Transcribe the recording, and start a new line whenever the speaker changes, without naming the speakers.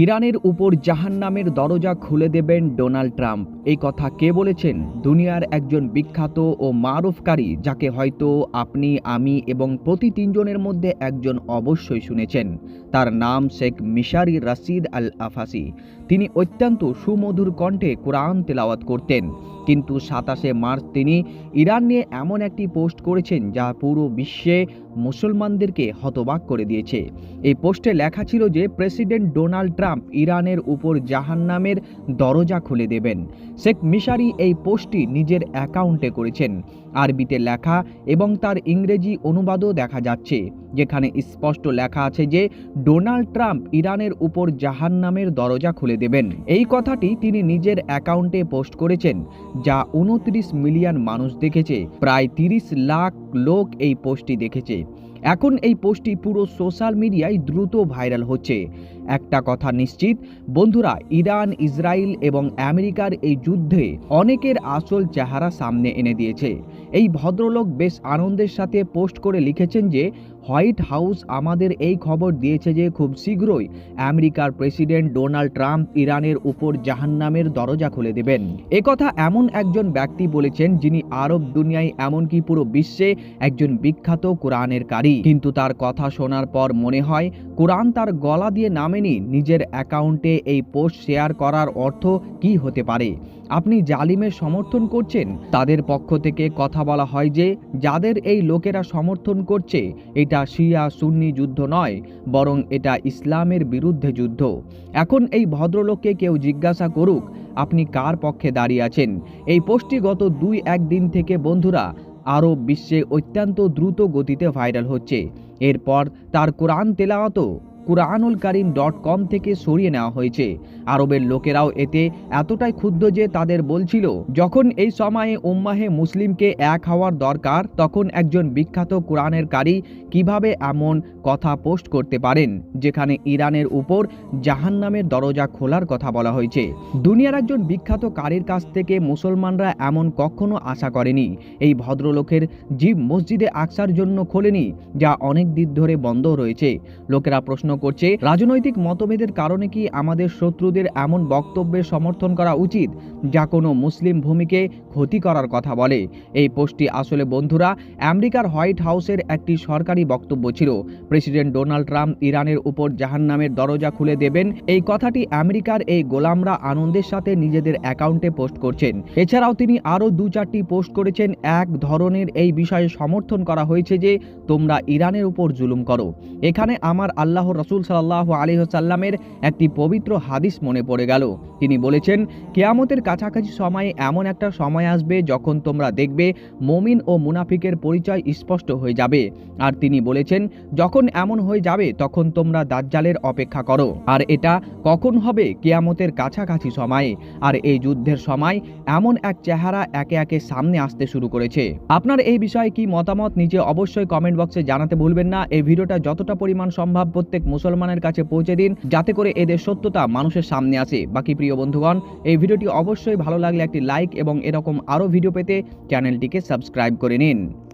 ইরানের উপর জাহান্নামের দরজা খুলে দেবেন ডোনাল্ড ট্রাম্প। এই কথা কে বলেছেন? দুনিয়ার একজন বিখ্যাত ও মারুফকারী, যাকে হয়তো আপনি, আমি এবং প্রতি তিনজনের মধ্যে একজন অবশ্যই শুনেছেন। তার নাম শেখ মিশারি রাশিদ আল আফাসি। তিনি অত্যন্ত সুমধুর কণ্ঠে কোরআন তেলাওয়াত করতেন, কিন্তু 27শে মার্চ তিনি ইরান নিয়ে এমন একটি পোস্ট করেছেন যা পুরো বিশ্বে মুসলমানদেরকে হতবাক করে দিয়েছে। এই পোস্টে লেখা ছিল যে প্রেসিডেন্ট ডোনাল্ড ট্রাম্প ইরানের উপর জাহান্নামের দরজা খুলে দেবেন। শেখ মিশারি এই পোস্টটি নিজের অ্যাকাউন্টে করেছেন। আরবিতে লেখা এবং তার ইংরেজি অনুবাদও দেখা যাচ্ছে, যেখানে স্পষ্ট লেখা আছে যে ডোনাল্ড ট্রাম্প ইরানের উপর জাহান্নামের দরজা খুলে দেবেন। এই কথাটি তিনি নিজের অ্যাকাউন্টে পোস্ট করেছেন, যা 29 মিলিয়ন মানুষ দেখেছে। প্রায় 30 লাখ লোক এই পোস্টটি দেখেছে। এখন এই পোস্টটি পুরো সোশ্যাল মিডিয়ায় দ্রুত ভাইরাল হচ্ছে। একটা কথা নিশ্চিত বন্ধুরা, ইরান, ইসরায়েল এবং আমেরিকার এই যুদ্ধে অনেকের আসল চেহারা সামনে এনে দিয়েছে। এই ভদ্রলোক বেশ আনন্দের সাথে পোস্ট করে লিখেছেন যে হোয়াইট হাউস আমাদের এই খবর দিয়েছে যে খুব শীঘ্রই আমেরিকার প্রেসিডেন্ট ডোনাল্ড ট্রাম্প ইরানের উপর জাহান্নামের দরজা খুলে দেবেন। একথা এমন একজন ব্যক্তি বলেছেন যিনি আরব দুনিয়ায় এমনকি পুরো বিশ্বে একজন বিখ্যাত কোরআনের কারি। কিন্তু তার কথা শোনার পর মনে হয় কোরআন তার গলা দিয়ে নামেনি। নিজের অ্যাকাউন্টে এই পোস্ট শেয়ার করার অর্থ কি হতে পারে? আপনি জালিমের সমর্থন করছেন। তাদের পক্ষ থেকে কথা বলা হয় যে যাদের এই লোকেরা সমর্থন করছে, এটা শিয়া সুন্নি যুদ্ধ নয়, বরং এটা ইসলামের বিরুদ্ধে যুদ্ধ। এখন এই ভদ্রলোককে কেউ জিজ্ঞাসা করুক আপনি কার পক্ষে দাঁড়িয়ে আছেন। এই পোস্টটি গত 2-1 দিন থেকে বন্ধুরা আরব বিশ্বে অত্যন্ত দ্রুত গতিতে ভাইরাল হচ্ছে। এরপর তার কোরআন তেলাওয়াতও quranulkarim.com থেকে সরিয়ে নেওয়া হয়েছে। আরবের লোকেরাও এতে এতটাই ক্ষুব্ধ যে তাদের বলছিল, যখন এই সময়ে উম্মাহে মুসলিমকে এক হওয়ার দরকার, তখন একজন বিখ্যাত কোরআনের কারি কিভাবে এমন কথা পোস্ট করতে পারেন যেখানে ইরানের উপর জাহান্নামের দরজা খোলার কথা বলা হয়েছে। দুনিয়ার একজন বিখ্যাত কারির কাছ থেকে মুসলমানরা এমন কখনো আশা করেনি। এই ভদ্রলোকের জিব মসজিদে আকসার জন্য খোলেনি, যা অনেক দিন ধরে বন্ধ রয়েছে। লোকেরা প্রশ্ন করছে, রাজনৈতিক মতভেদের কারণে কি আমাদের শত্রুদের এমন বক্তব্যের সমর্থন করা উচিত যা কোনো মুসলিম ভূমিকে ক্ষতি করার কথা বলে? এই পোস্টটি আসলে বন্ধুরা আমেরিকার হোয়াইট হাউসের একটি সরকারি বক্তব্য ছিল। প্রেসিডেন্ট ডোনাল্ড ট্রাম্প ইরানের উপর জাহান্নামের দরজা খুলে দেবেন, এই কথাটি আমেরিকার এই গোলামরা আনন্দের সাথে নিজেদের অ্যাকাউন্টে পোস্ট করছেন। এছাড়াও তিনি আরও 2-4টি পোস্ট করেছেন। এক ধরনের এই বিষয়ে সমর্থন করা হয়েছে যে তোমরা ইরানের উপর জুলুম করো। এখানে আমার আল্লাহ রাসূল সাল্লাল্লাহু আলাইহি ওয়াসাল্লামের একটি পবিত্র হাদিস মনে পড়ে গেল। তিনি বলেছেন, কিয়ামতের কাছাকাছি সময়ে এমন একটা সময় আসবে যখন তোমরা দেখবে মুমিন ও মুনাফিকের পরিচয় স্পষ্ট হয়ে যাবে। আর তিনি বলেছেন, যখন এমন হয়ে যাবে তখন তোমরা দাজ্জালের অপেক্ষা করো। আর এটা কখন হবে? কিয়ামতের কাছাকাছি সময়ে। আর এই যুদ্ধের সময় এমন এক চেহারা একে একে সামনে আসতে শুরু করেছে। আপনার এই বিষয়ে কি মতামত নিচে অবশ্যই কমেন্ট বক্সে জানাতে ভুলবেন না। এই ভিডিওটা যতটা পরিমাণ সম্ভব প্রত্যেক মুসলমানের কাছে পৌঁছে দিন, যাতে করে এদের সত্যতা মানুষের সামনে আসে। বাকি প্রিয় বন্ধুগণ, এই ভিডিওটি অবশ্যই ভালো লাগলে একটি লাইক এবং এরকম আরও ভিডিও পেতে চ্যানেলটিকে সাবস্ক্রাইব করে নিন।